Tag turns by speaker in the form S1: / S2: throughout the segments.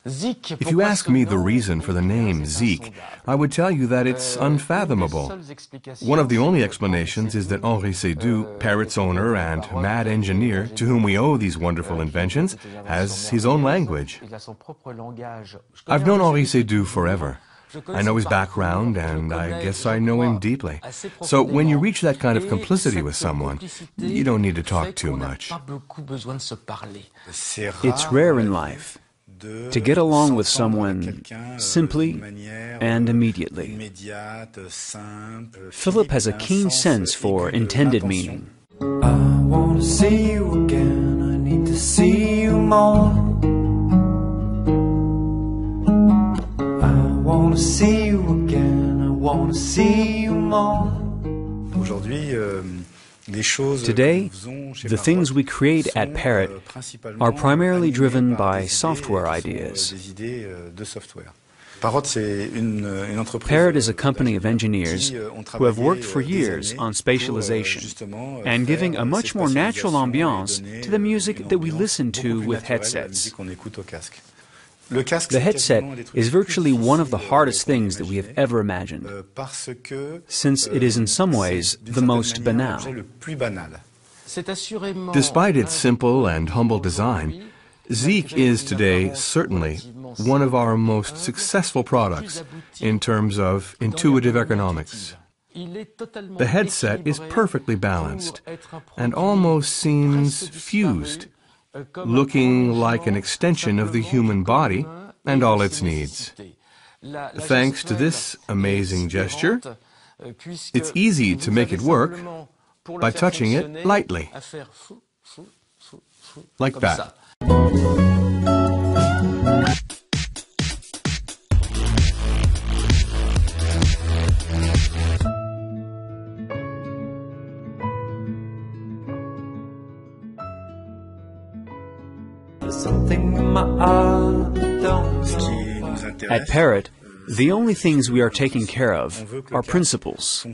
S1: If you ask me the reason for the name Zik, I would tell you that it's unfathomable. One of the only explanations is that Henri Seydoux, Parrot's owner and mad engineer to whom we owe these wonderful inventions, has his own language. I've known Henri Seydoux forever. I know his background, and I guess I know him deeply. So when you reach that kind of complicity with someone, you don't need to talk too much.
S2: It's rare in life to get along with someone simply and immediately. Philip has a keen sense for intended meaning.
S3: I want to see you again, I need to see you more. I want to see you again, I want to see you more.
S2: Today, the things we create at Parrot are primarily driven by software ideas. Parrot is a company of engineers who have worked for years on spatialization and giving a much more natural ambiance to the music that we listen to with headsets. The headset is virtually one of the hardest things that we have ever imagined, since it is in some ways the most banal.
S1: Despite its simple and humble design, Zik is today certainly one of our most successful products in terms of intuitive ergonomics. The headset is perfectly balanced and almost seems fused, looking like an extension of the human body and all its needs. Thanks to this amazing gesture, it's easy to make it work by touching it lightly, like that.
S2: At Parrot, the only things we are taking care of are principles.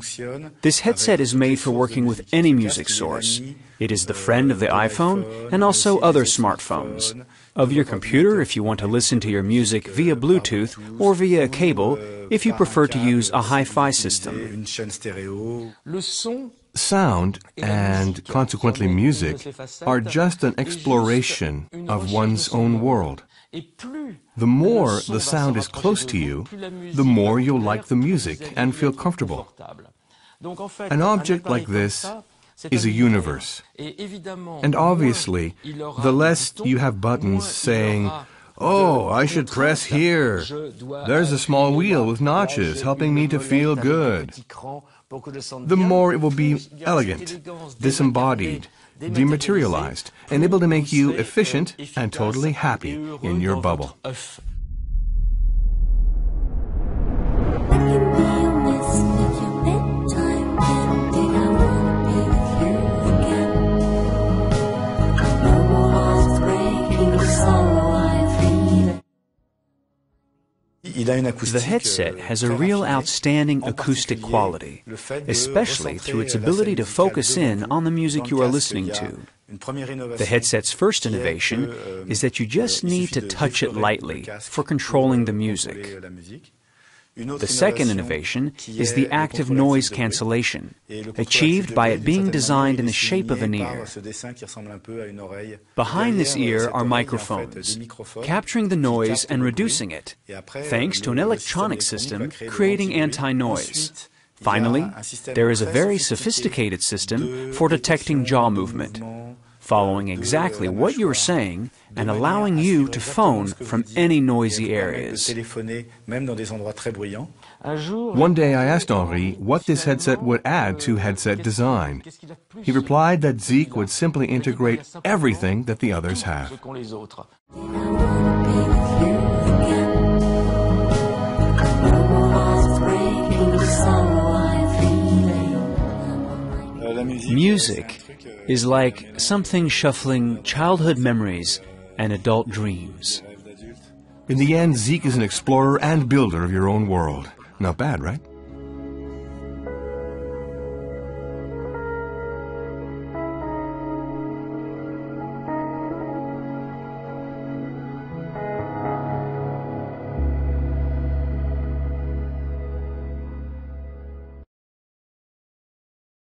S2: This headset is made for working with any music source. It is the friend of the iPhone and also other smartphones. Of your computer if you want to listen to your music via Bluetooth or via a cable if you prefer to use a hi-fi system.
S1: Sound, and consequently music, are just an exploration of one's own world. The more the sound is close to you, the more you'll like the music and feel comfortable. An object like this is a universe. And obviously, the less you have buttons saying, "Oh, I should press here. There's a small wheel with notches helping me to feel good," the more it will be elegant, disembodied, dematerialized, and able to make you efficient and totally happy in your bubble.
S2: The headset has a real outstanding acoustic quality, especially through its ability to focus in on the music you are listening to. The headset's first innovation is that you just need to touch it lightly for controlling the music. The second innovation is the active noise cancellation, achieved by it being designed in the shape of an ear. Behind this ear are microphones, capturing the noise and reducing it, thanks to an electronic system creating anti-noise. Finally, there is a very sophisticated system for detecting jaw movement, following exactly what you are saying and allowing you to phone from any noisy areas.
S1: One day I asked Henri what this headset would add to headset design. He replied that Zik would simply integrate everything that the others have.
S2: Music is like something shuffling childhood memories and adult dreams.
S1: In the end, Zik is an explorer and builder of your own world. Not bad, right?